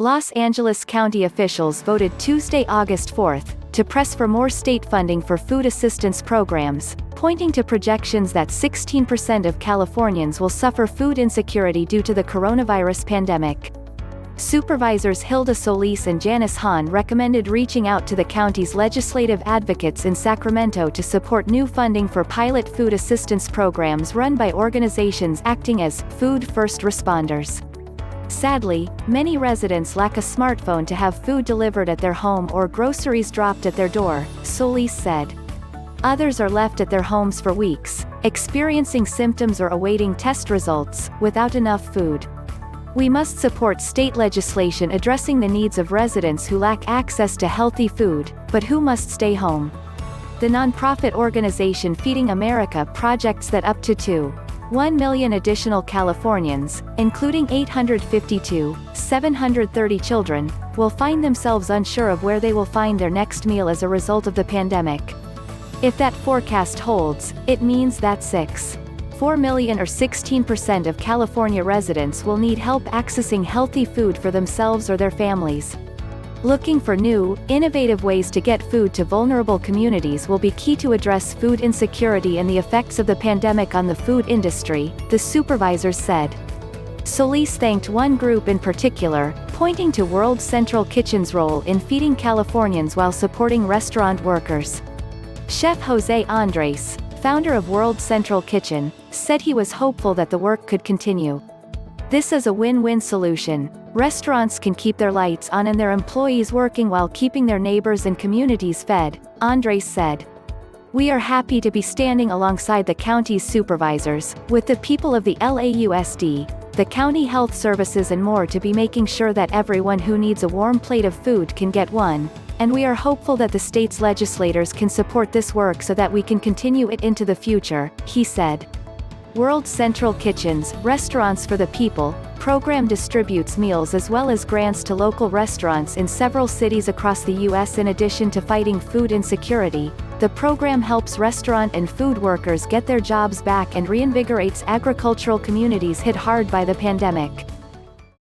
Los Angeles County officials voted Tuesday, August 4, to press for more state funding for food assistance programs, pointing to projections that 16% of Californians will suffer food insecurity due to the coronavirus pandemic. Supervisors Hilda Solis and Janice Hahn recommended reaching out to the county's legislative advocates in Sacramento to support new funding for pilot food assistance programs run by organizations acting as food first responders. Sadly, many residents lack a smartphone to have food delivered at their home or groceries dropped at their door, Solis said. Others are left at their homes for weeks, experiencing symptoms or awaiting test results, without enough food. We must support state legislation addressing the needs of residents who lack access to healthy food, but who must stay home. The nonprofit organization Feeding America projects that up to 1 million additional Californians, including 730 children, will find themselves unsure of where they will find their next meal as a result of the pandemic. If that forecast holds, it means that 4 million or 16% of California residents will need help accessing healthy food for themselves or their families. Looking for new, innovative ways to get food to vulnerable communities will be key to address food insecurity and the effects of the pandemic on the food industry, the supervisors said. Solis thanked one group in particular, pointing to World Central Kitchen's role in feeding Californians while supporting restaurant workers. Chef Jose Andres, founder of World Central Kitchen, said he was hopeful that the work could continue. This is a win-win solution. Restaurants can keep their lights on and their employees working while keeping their neighbors and communities fed, Andres said. We are happy to be standing alongside the county's supervisors, with the people of the LAUSD, the county health services and more to be making sure that everyone who needs a warm plate of food can get one, and we are hopeful that the state's legislators can support this work so that we can continue it into the future, he said. World Central Kitchen's Restaurants for the People program distributes meals as well as grants to local restaurants in several cities across the U.S. In addition to fighting food insecurity, the program helps restaurant and food workers get their jobs back and reinvigorates agricultural communities hit hard by the pandemic.